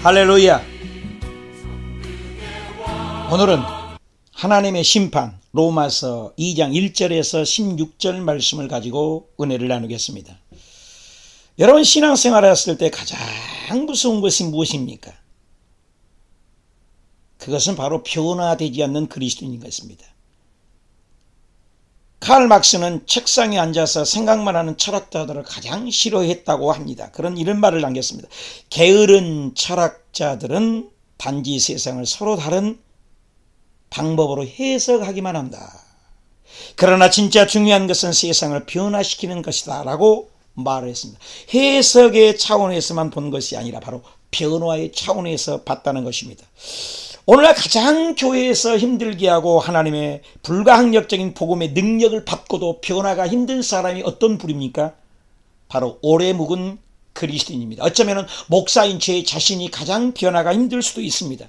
할렐루야. 오늘은 하나님의 심판 로마서 2장 1절에서 16절 말씀을 가지고 은혜를 나누겠습니다. 여러분, 신앙생활을 했을 때 가장 무서운 것이 무엇입니까? 그것은 바로 변화되지 않는 그리스도인인 것입니다. 칼 막스는 책상에 앉아서 생각만 하는 철학자들을 가장 싫어했다고 합니다. 그런 이런 말을 남겼습니다. 게으른 철학자들은 단지 세상을 서로 다른 방법으로 해석하기만 한다. 그러나 진짜 중요한 것은 세상을 변화시키는 것이다 라고 말을 했습니다. 해석의 차원에서만 본 것이 아니라 바로 변화의 차원에서 봤다는 것입니다. 오늘날 가장 교회에서 힘들게 하고 하나님의 불가항력적인 복음의 능력을 받고도 변화가 힘든 사람이 어떤 부류입니까? 바로 오래 묵은 그리스도인입니다. 어쩌면 목사인 제 자신이 가장 변화가 힘들 수도 있습니다.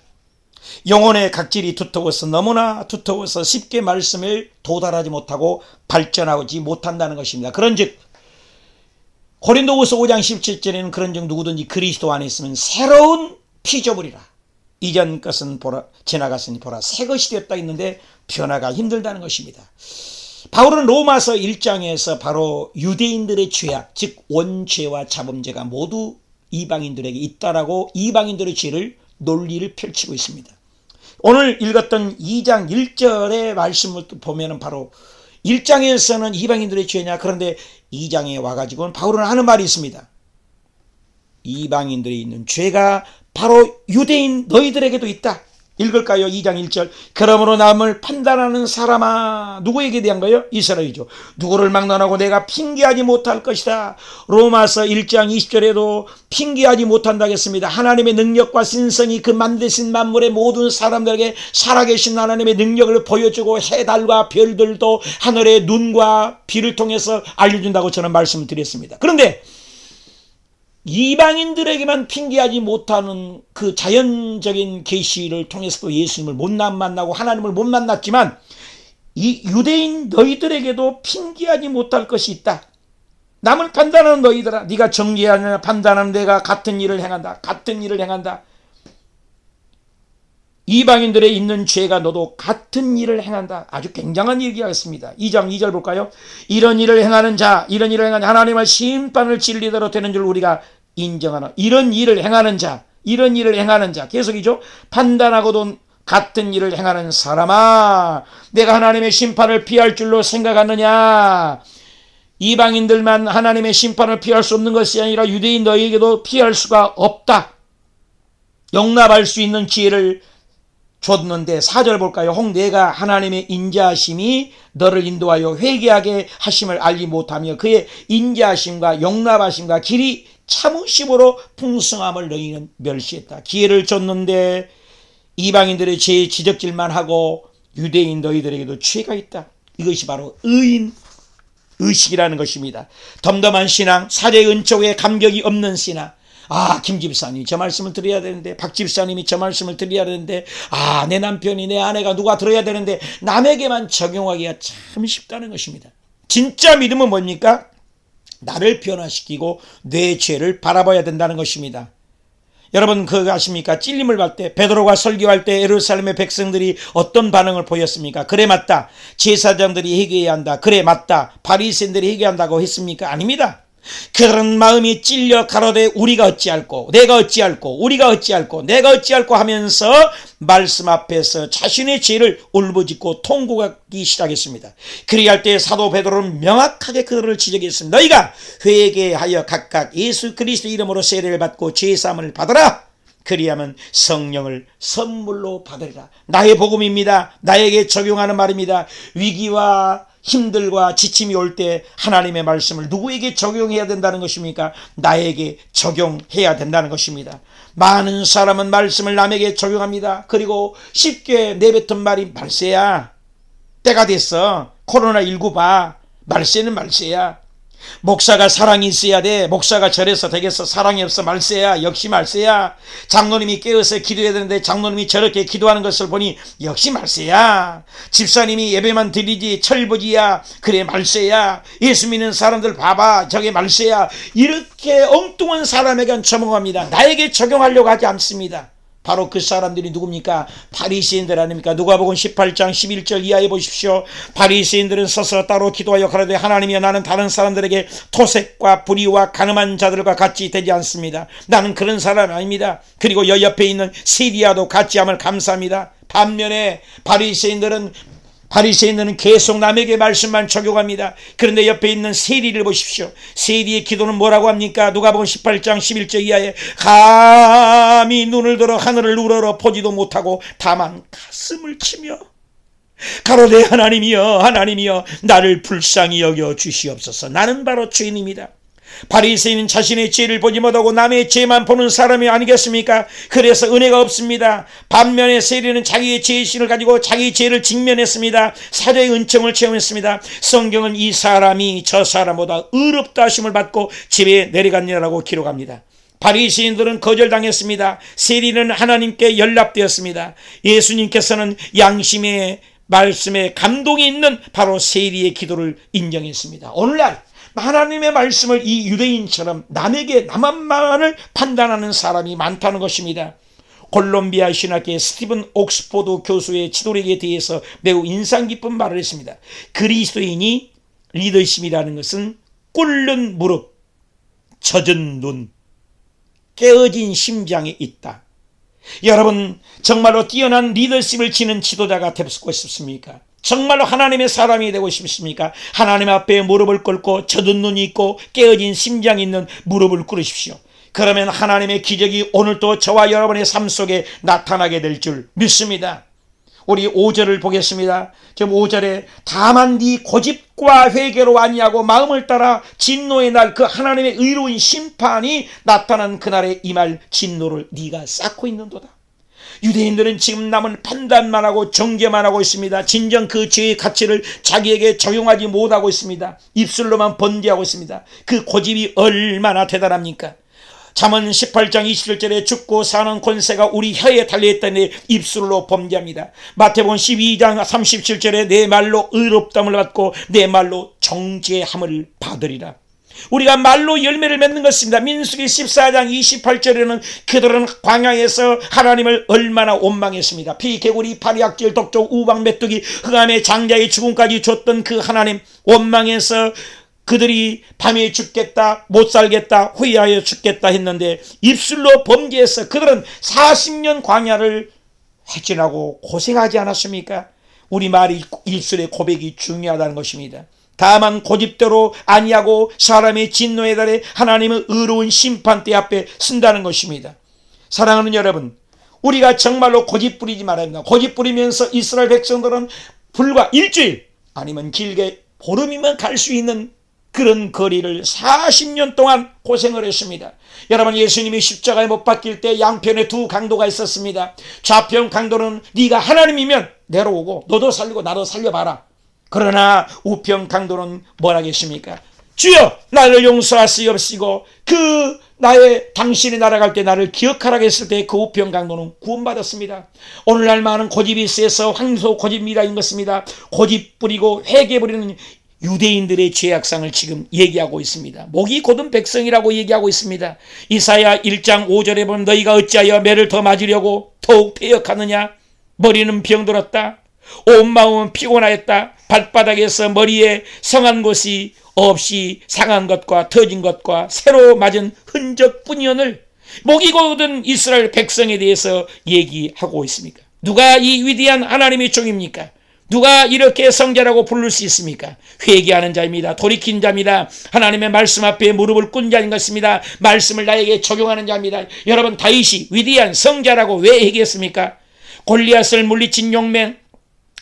영혼의 각질이 두터워서 너무나 두터워서 쉽게 말씀을 도달하지 못하고 발전하지 못한다는 것입니다. 그런즉 고린도후서 5장 17절에는 그런즉 누구든지 그리스도 안에 있으면 새로운 피조물이라. 이전 것은 보라, 지나갔으니 보라 새 것이 되었다 있는데 변화가 힘들다는 것입니다. 바울은 로마서 1장에서 바로 유대인들의 죄악, 즉 원죄와 자범죄가 모두 이방인들에게 있다라고 이방인들의 죄를 논리를 펼치고 있습니다. 오늘 읽었던 2장 1절의 말씀을 보면 바로 1장에서는 이방인들의 죄냐, 그런데 2장에 와가지고는 바울은 하는 말이 있습니다. 이방인들이 있는 죄가 바로 유대인 너희들에게도 있다. 읽을까요? 2장 1절. 그러므로 남을 판단하는 사람아. 누구에게 대한 거예요? 이스라엘이죠. 누구를 막론하고 내가 핑계하지 못할 것이다. 로마서 1장 20절에도 핑계하지 못한다고 했습니다. 하나님의 능력과 신성이 그 만드신 만물의 모든 사람들에게 살아계신 하나님의 능력을 보여주고 해달과 별들도 하늘의 눈과 비를 통해서 알려준다고 저는 말씀을 드렸습니다. 그런데 이방인들에게만 핑계하지 못하는 그 자연적인 계시를 통해서도 예수님을 못 만나고 하나님을 못 만났지만 이 유대인 너희들에게도 핑계하지 못할 것이 있다. 남을 판단하는 너희들아, 네가 정죄하느냐 판단하는 내가 같은 일을 행한다. 같은 일을 행한다. 이방인들에 있는 죄가 너도 같은 일을 행한다. 아주 굉장한 얘기하겠습니다. 2장 2절 볼까요? 이런 일을 행하는 자, 이런 일을 행하는 하나님의 심판을 진리대로 되는 줄 우리가 인정하나. 이런 일을 행하는 자, 이런 일을 행하는 자. 계속이죠. 판단하고도 같은 일을 행하는 사람아, 내가 하나님의 심판을 피할 줄로 생각하느냐? 이방인들만 하나님의 심판을 피할 수 없는 것이 아니라 유대인 너희에게도 피할 수가 없다. 용납할 수 있는 지혜를 줬는데 4절 볼까요? 혹 내가 하나님의 인자하심이 너를 인도하여 회개하게 하심을 알지 못하며 그의 인자하심과 용납하심과 길이 참으심으로 풍성함을 너희는 멸시했다. 기회를 줬는데 이방인들의 죄의 지적질만 하고 유대인 너희들에게도 죄가 있다. 이것이 바로 의인 의식이라는 것입니다. 덤덤한 신앙, 사제의 은총에 감격이 없는 신앙. 아, 김 집사님이 저 말씀을 드려야 되는데, 박 집사님이 저 말씀을 드려야 되는데, 아, 내 남편이 내 아내가 누가 들어야 되는데 남에게만 적용하기가 참 쉽다는 것입니다. 진짜 믿음은 뭡니까? 나를 변화시키고 내 죄를 바라봐야 된다는 것입니다. 여러분 그거 아십니까? 찔림을 받을 때 베드로가 설교할 때 예루살렘의 백성들이 어떤 반응을 보였습니까? 그래 맞다. 제사장들이 회개해야 한다. 그래 맞다. 바리새인들이 회개해야 한다고 했습니까? 아닙니다. 그런 마음이 찔려 가로되 우리가 어찌할꼬 내가 어찌할꼬 우리가 어찌할꼬 내가 어찌할꼬 하면서 말씀 앞에서 자신의 죄를 울부짖고 통곡하기 시작했습니다. 그리할 때 사도 베드로는 명확하게 그들을 지적했습니다. 너희가 회개하여 각각 예수 그리스도 이름으로 세례를 받고 죄사함을 받으라. 그리하면 성령을 선물로 받으리라. 나의 복음입니다. 나에게 적용하는 말입니다. 위기와 힘들과 지침이 올 때 하나님의 말씀을 누구에게 적용해야 된다는 것입니까? 나에게 적용해야 된다는 것입니다. 많은 사람은 말씀을 남에게 적용합니다. 그리고 쉽게 내뱉은 말이 말세야. 때가 됐어. 코로나19 봐. 말세는 말세야. 목사가 사랑이 있어야 돼. 목사가 절에서 되겠어. 사랑이 없어 말세야. 역시 말세야. 장로님이 깨어서 기도해야 되는데 장로님이 저렇게 기도하는 것을 보니 역시 말세야. 집사님이 예배만 드리지 철부지야. 그래 말세야. 예수 믿는 사람들 봐봐. 저게 말세야. 이렇게 엉뚱한 사람에게 적용합니다. 나에게 적용하려고 하지 않습니다. 바로 그 사람들이 누굽니까? 바리새인들 아닙니까? 누가복음 18장 11절 이하에 보십시오. 바리새인들은 서서 따로 기도하여 가라되 하나님이여 나는 다른 사람들에게 토색과 불의와 가늠한 자들과 같이 되지 않습니다. 나는 그런 사람이 아닙니다. 그리고 옆에 있는 세리야도 같이 함을 감사합니다. 반면에 바리새인들은 계속 남에게 말씀만 적용합니다. 그런데 옆에 있는 세리를 보십시오. 세리의 기도는 뭐라고 합니까? 누가복음 18장 11절 이하에 감히 눈을 들어 하늘을 우러러 보지도 못하고 다만 가슴을 치며 가로되 하나님이여 나를 불쌍히 여겨 주시옵소서. 나는 바로 죄인입니다. 바리새인은 자신의 죄를 보지 못하고 남의 죄만 보는 사람이 아니겠습니까? 그래서 은혜가 없습니다. 반면에 세리는 자기의 죄의식을 가지고 자기 죄를 직면했습니다. 사도의 은총을 체험했습니다. 성경은 이 사람이 저 사람보다 의롭다 하심을 받고 집에 내려갔느라고 기록합니다. 바리새인들은 거절당했습니다. 세리는 하나님께 연락되었습니다. 예수님께서는 양심의 말씀에 감동이 있는 바로 세리의 기도를 인정했습니다. 오늘날 하나님의 말씀을 이 유대인처럼 남만을 판단하는 사람이 많다는 것입니다. 콜롬비아 신학계의 스티븐 옥스포드 교수의 지도력에 대해서 매우 인상 깊은 말을 했습니다. 그리스도인이 리더십이라는 것은 꿇는 무릎, 젖은 눈, 깨어진 심장에 있다. 여러분 정말로 뛰어난 리더십을 지닌 지도자가 되고 싶습니까? 정말로 하나님의 사람이 되고 싶습니까? 하나님 앞에 무릎을 꿇고 젖은 눈이 있고 깨어진 심장이 있는 무릎을 꿇으십시오. 그러면 하나님의 기적이 오늘도 저와 여러분의 삶 속에 나타나게 될 줄 믿습니다. 우리 5절을 보겠습니다. 지금 5절에 다만 네 고집과 회개로 아니하고 마음을 따라 진노의 날 그 하나님의 의로운 심판이 나타난 그날에 임할 진노를 네가 쌓고 있는도다. 유대인들은 지금 남은 판단만 하고 정죄만 하고 있습니다. 진정 그 죄의 가치를 자기에게 적용하지 못하고 있습니다. 입술로만 번제하고 있습니다. 그 고집이 얼마나 대단합니까? 잠언 18장 27절에 죽고 사는 권세가 우리 혀에 달려있다니 입술로 범죄합니다. 마태복음 12장 37절에 내 말로 의롭다함을 받고 내 말로 정죄함을 받으리라. 우리가 말로 열매를 맺는 것입니다. 민수기 14장 28절에는 그들은 광야에서 하나님을 얼마나 원망했습니다. 피, 개구리, 파리, 악질, 독조, 우박, 메뚜기, 흑암의 장자의 죽음까지 줬던 그 하나님 원망해서 그들이 밤에 죽겠다, 못 살겠다, 후회하여 죽겠다 했는데 입술로 범죄해서 그들은 40년 광야를 회진하고 고생하지 않았습니까? 우리 말이 입술의 고백이 중요하다는 것입니다. 다만 고집대로 아니하고 사람의 진노에 달해 하나님의 의로운 심판대 앞에 쓴다는 것입니다. 사랑하는 여러분, 우리가 정말로 고집 부리지 말아야 합니다. 고집 부리면서 이스라엘 백성들은 불과 일주일 아니면 길게 보름이면 갈 수 있는 그런 거리를 40년 동안 고생을 했습니다. 여러분, 예수님이 십자가에 못 박힐 때 양편에 두 강도가 있었습니다. 좌편 강도는 네가 하나님이면 내려오고 너도 살리고 나도 살려봐라. 그러나 우편 강도는 뭘 하겠습니까? 주여 나를 용서하시옵시고 당신이 날아갈 때 나를 기억하라고 했을 때 그 우편 강도는 구원받았습니다. 오늘날 많은 고집이 세서 황소 고집이라는 것입니다. 고집 부리고 회개 부리는 유대인들의 죄악상을 지금 얘기하고 있습니다. 목이 곧은 백성이라고 얘기하고 있습니다. 이사야 1장 5절에 보면 너희가 어찌하여 매를 더 맞으려고 더욱 패역하느냐? 머리는 병들었다. 온 마음은 피곤하였다. 발바닥에서 머리에 성한 곳이 없이 상한 것과 터진 것과 새로 맞은 흔적뿐이오늘 목이 곧은 이스라엘 백성에 대해서 얘기하고 있습니까? 누가 이 위대한 하나님의 종입니까? 누가 이렇게 성자라고 부를 수 있습니까? 회개하는 자입니다. 돌이킨 자입니다. 하나님의 말씀 앞에 무릎을 꿇은 자인 것입니다. 말씀을 나에게 적용하는 자입니다. 여러분, 다윗이 위대한 성자라고 왜 얘기했습니까? 골리앗을 물리친 용맹,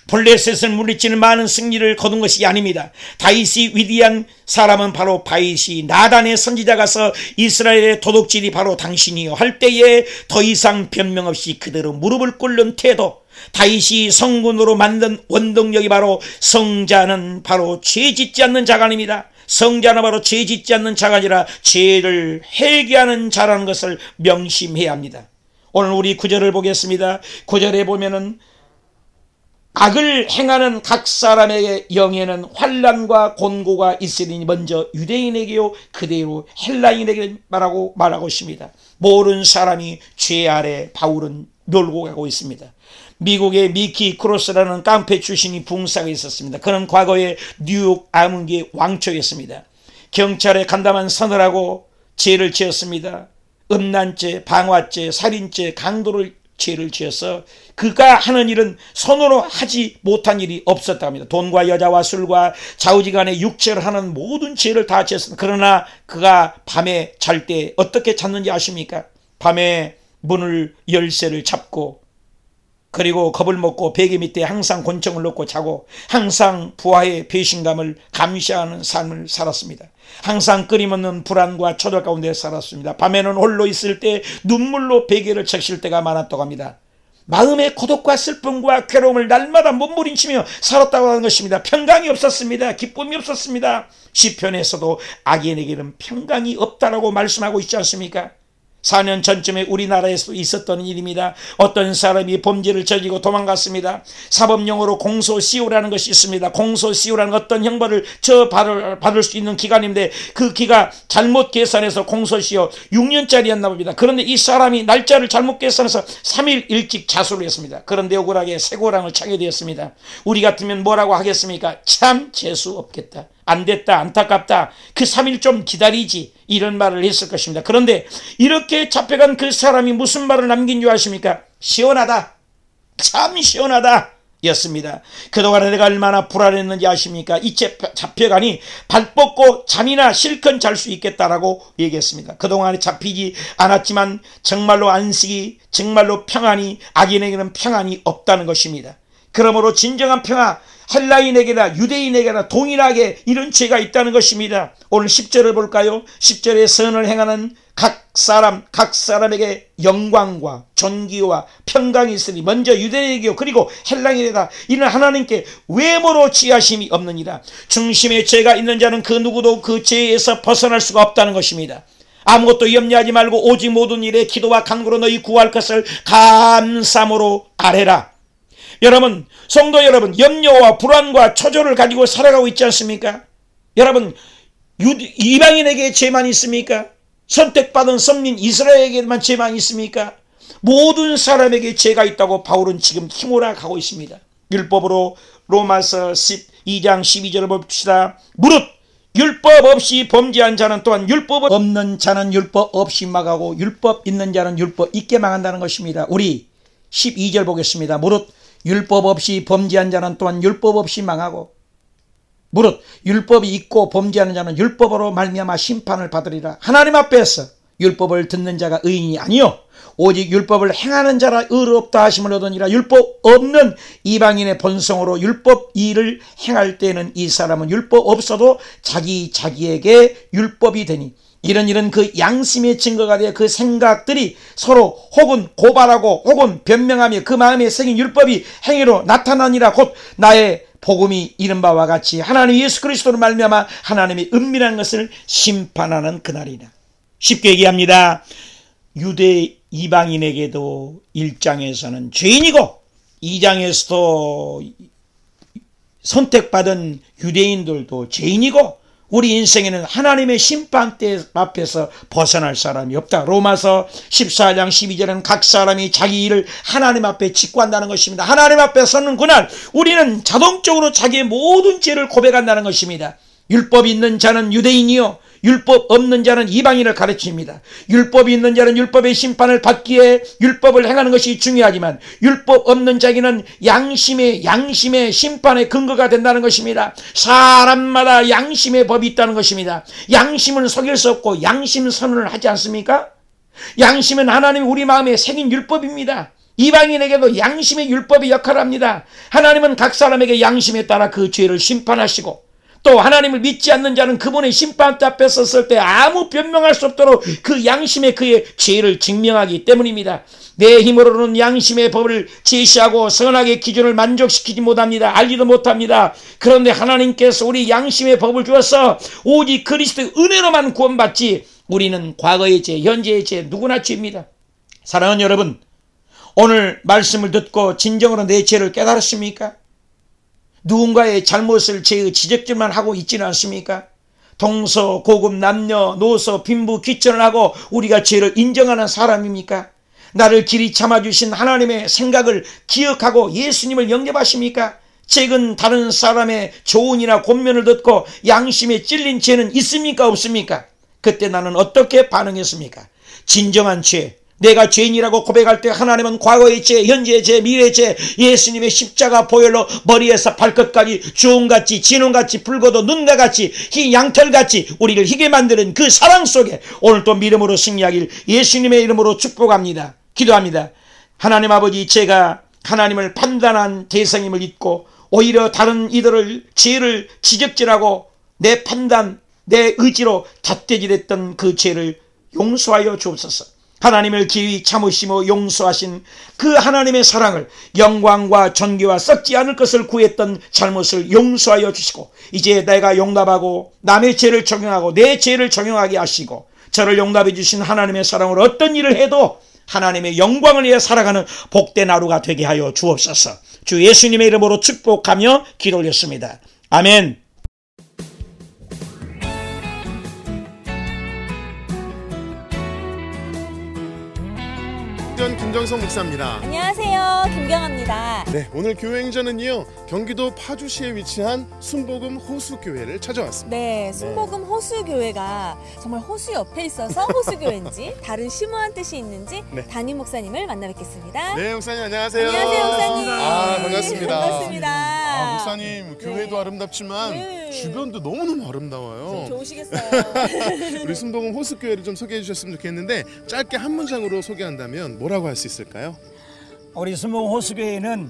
블레셋을 물리치는 많은 승리를 거둔 것이 아닙니다. 다윗이 위대한 사람은 바로 다윗이 나단의 선지자 가서 이스라엘의 도둑질이 바로 당신이요 할 때에 더 이상 변명 없이 그대로 무릎을 꿇는 태도, 다윗이 성군으로 만든 원동력이 바로 성자는 바로 죄 짓지 않는 자가 아닙니다. 성자나 바로 죄 짓지 않는 자가 아니라 죄를 회개하는 자라는 것을 명심해야 합니다. 오늘 우리 구절을 보겠습니다. 구절에 보면은 악을 행하는 각 사람에게 영에는 환난과 곤고가 있으리니 먼저 유대인에게요 그대로 헬라인에게 말하고 있습니다. 모든 사람이 죄 아래 바울은 몰고 가고 있습니다. 미국의 미키 크로스라는 깡패 출신이 붕사가 있었습니다. 그는 과거에 뉴욕 암흑의 왕초였습니다. 경찰에 간담한 선을 하고 죄를 지었습니다. 음란죄, 방화죄, 살인죄, 강도를 죄를 지어서 그가 하는 일은 손으로 하지 못한 일이 없었다고 합니다. 돈과 여자와 술과 좌우지간에 육체를 하는 모든 죄를 다 지었습니다. 그러나 그가 밤에 잘 때 어떻게 잤는지 아십니까? 밤에 문을 열쇠를 잡고 그리고 겁을 먹고 베개 밑에 항상 권총을 넣고 자고 항상 부하의 배신감을 감시하는 삶을 살았습니다. 항상 끊임없는 불안과 초절 가운데 살았습니다. 밤에는 홀로 있을 때 눈물로 베개를 적실 때가 많았다고 합니다. 마음의 고독과 슬픔과 괴로움을 날마다 몸부림치며 살았다고 하는 것입니다. 평강이 없었습니다. 기쁨이 없었습니다. 시편에서도 악인에게는 평강이 없다라고 말씀하고 있지 않습니까? 4년 전쯤에 우리나라에서 있었던 일입니다. 어떤 사람이 범죄를 저지르고 도망갔습니다. 사법용어로 공소시효라는 것이 있습니다. 공소시효라는 어떤 형벌을 받을 수 있는 기간인데 그 기가 잘못 계산해서 공소시효 6년짜리였나 봅니다. 그런데 이 사람이 날짜를 잘못 계산해서 3일 일찍 자수를 했습니다. 그런데 억울하게 쇠고랑을 차게 되었습니다. 우리 같으면 뭐라고 하겠습니까? 참 재수 없겠다. 안 됐다, 안타깝다, 그 3일 좀 기다리지, 이런 말을 했을 것입니다. 그런데 이렇게 잡혀간 그 사람이 무슨 말을 남긴 줄 아십니까? 시원하다, 참 시원하다 였습니다. 그동안에 내가 얼마나 불안했는지 아십니까? 이제 잡혀가니 발 뻗고 잠이나 실컷 잘 수 있겠다라고 얘기했습니다. 그동안에 잡히지 않았지만 정말로 안식이, 정말로 평안이, 악인에게는 평안이 없다는 것입니다. 그러므로 진정한 평화, 헬라인에게나 유대인에게나 동일하게 이런 죄가 있다는 것입니다. 오늘 10절을 볼까요? 10절에 선을 행하는 각 사람에게 영광과 존귀와 평강이 있으니 먼저 유대인에게요 그리고 헬라인에게다 이는 하나님께 외모로 취하심이 없느니라. 중심에 죄가 있는 자는 그 누구도 그 죄에서 벗어날 수가 없다는 것입니다. 아무것도 염려하지 말고 오직 모든 일에 기도와 간구로 너희 구할 것을 감사함으로 아뢰라. 여러분, 성도 여러분, 염려와 불안과 초조를 가지고 살아가고 있지 않습니까? 여러분, 이방인에게 죄만 있습니까? 선택받은 선민 이스라엘에게만 죄만 있습니까? 모든 사람에게 죄가 있다고 바울은 지금 힘으로 가고 있습니다. 율법으로 로마서 12장 12절을 봅시다. 무릇 율법 없이 범죄한 자는 또한 율법 없는 자는 율법 없이 망하고 율법 있는 자는 율법 있게 망한다는 것입니다. 우리 12절 보겠습니다. 무릇 율법 없이 범죄한 자는 또한 율법 없이 망하고 무릇 율법이 있고 범죄하는 자는 율법으로 말미암아 심판을 받으리라. 하나님 앞에서 율법을 듣는 자가 의인이 아니요 오직 율법을 행하는 자라 의롭다 하심을 얻으니라. 율법 없는 이방인의 본성으로 율법 일을 행할 때는 이 사람은 율법 없어도 자기에게 율법이 되니 이런 일은 그 양심의 증거가 되어 그 생각들이 서로 혹은 고발하고 혹은 변명하며 그 마음에 새긴 율법이 행위로 나타나니라. 곧 나의 복음이 이른 바와 같이 하나님 예수 그리스도로 말미암아 하나님의 은밀한 것을 심판하는 그날이라. 쉽게 얘기합니다. 유대 이방인에게도 1장에서는 죄인이고 2장에서도 선택받은 유대인들도 죄인이고 우리 인생에는 하나님의 심판대 앞에서 벗어날 사람이 없다. 로마서 14장 12절은 각 사람이 자기 일을 하나님 앞에 직구한다는 것입니다. 하나님 앞에 서는 그날 우리는 자동적으로 자기의 모든 죄를 고백한다는 것입니다. 율법이 있는 자는 유대인이요 율법 없는 자는 이방인을 가르칩니다. 율법이 있는 자는 율법의 심판을 받기에 율법을 행하는 것이 중요하지만 율법 없는 자에게는 양심의 심판의 근거가 된다는 것입니다. 사람마다 양심의 법이 있다는 것입니다. 양심을 속일 수 없고 양심 선언을 하지 않습니까? 양심은 하나님이 우리 마음에 새긴 율법입니다. 이방인에게도 양심의 율법이 역할을 합니다. 하나님은 각 사람에게 양심에 따라 그 죄를 심판하시고 또 하나님을 믿지 않는 자는 그분의 심판 앞에 섰을 때 아무 변명할 수 없도록 그 양심에 그의 죄를 증명하기 때문입니다. 내 힘으로는 양심의 법을 제시하고 선악의 기준을 만족시키지 못합니다. 알지도 못합니다. 그런데 하나님께서 우리 양심의 법을 주어서 오직 그리스도의 은혜로만 구원받지, 우리는 과거의 죄, 현재의 죄, 누구나 죄입니다. 사랑하는 여러분, 오늘 말씀을 듣고 진정으로 내 죄를 깨달았습니까? 누군가의 잘못을 죄의 지적질만 하고 있지는 않습니까? 동서, 고급, 남녀, 노소, 빈부, 귀천을 하고 우리가 죄를 인정하는 사람입니까? 나를 길이 참아주신 하나님의 생각을 기억하고 예수님을 영접하십니까? 최근 다른 사람의 조언이나 권면을 듣고 양심에 찔린 죄는 있습니까? 없습니까? 그때 나는 어떻게 반응했습니까? 진정한 죄, 내가 죄인이라고 고백할 때 하나님은 과거의 죄, 현재의 죄, 미래의 죄, 예수님의 십자가 보혈로 머리에서 발끝까지 주홍같이 진홍같이 붉어도 눈과 같이 흰 양털같이 우리를 희게 만드는 그 사랑 속에 오늘 또 믿음으로 승리하길 예수님의 이름으로 축복합니다. 기도합니다. 하나님 아버지, 제가 하나님을 판단한 대상임을 잊고 오히려 다른 이들을 죄를 지적질하고 내 판단, 내 의지로 잣대질했던 그 죄를 용서하여 주옵소서. 하나님을 길이 참으시며 용서하신 그 하나님의 사랑을, 영광과 존귀와 썩지 않을 것을 구했던 잘못을 용서하여 주시고, 이제 내가 용납하고 남의 죄를 적용하고 내 죄를 적용하게 하시고, 저를 용납해 주신 하나님의 사랑으로 어떤 일을 해도 하나님의 영광을 위해 살아가는 복된 하루가 되게 하여 주옵소서. 주 예수님의 이름으로 축복하며 기도 올렸습니다. 아멘. 김정성 목사입니다. 안녕하세요, 김경아입니다. 네, 오늘 교회 행전은요, 경기도 파주시에 위치한 순복음 호수교회를 찾아왔습니다. 네, 순복음 호수교회가 정말 호수 옆에 있어서 호수교회인지 다른 심오한 뜻이 있는지 담임 목사님을 만나 뵙겠습니다. 네, 목사님 안녕하세요. 안녕하세요, 목사님. 반갑습니다. 반갑습니다. 목사님, 교회도 아름답지만 주변도 너무너무 아름다워요. 좋으시겠어요. 우리 순복음 호수교회를 좀 소개해 주셨으면 좋겠는데, 짧게 한 문장으로 소개한다면 뭐라고 할 수 있을까요? 우리 순복음 호수교회는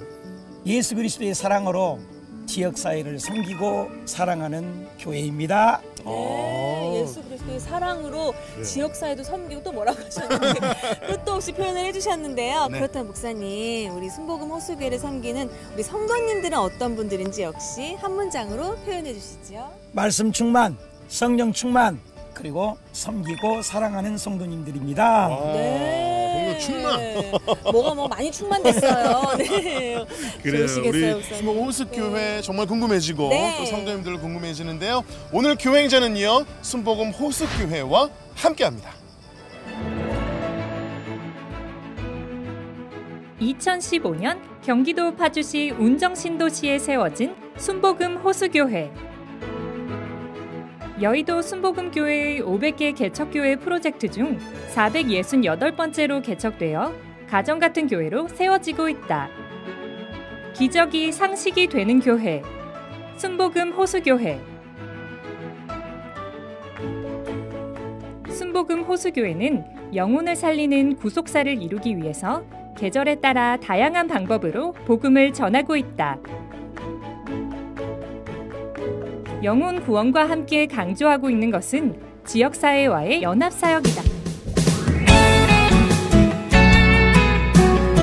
예수 그리스도의 사랑으로 지역사회를 섬기고 사랑하는 교회입니다. 네, 예수 그리스도의 사랑으로 지역사회도 섬기고 또 뭐라고 하셨는데 끝도 없이 표현을 해주셨는데요. 그렇다면 목사님, 우리 순복음 호수교회를 섬기는 우리 성도님들은 어떤 분들인지 역시 한 문장으로 표현해 주시죠. 말씀 충만, 성령 충만, 그리고 섬기고 사랑하는 성도님들입니다. 네, 충만. 뭐가 많이 충만됐어요. 네. 그래요. 좋으시겠어요, 우리 순복음 호수교회 정말 궁금해지고 네. 또 성도님들 궁금해지는데요. 오늘 교회 행전은요, 순복음 호수교회와 함께합니다. 2015년 경기도 파주시 운정신도시에 세워진 순복음 호수교회. 여의도 순복음교회의 500개 개척교회 프로젝트 중 468번째로 개척되어 가정같은 교회로 세워지고 있다. 기적이 상식이 되는 교회, 순복음 호수교회. 순복음 호수교회는 영혼을 살리는 구속사를 이루기 위해서 계절에 따라 다양한 방법으로 복음을 전하고 있다. 영혼 구원과 함께 강조하고 있는 것은 지역사회와의 연합사역이다.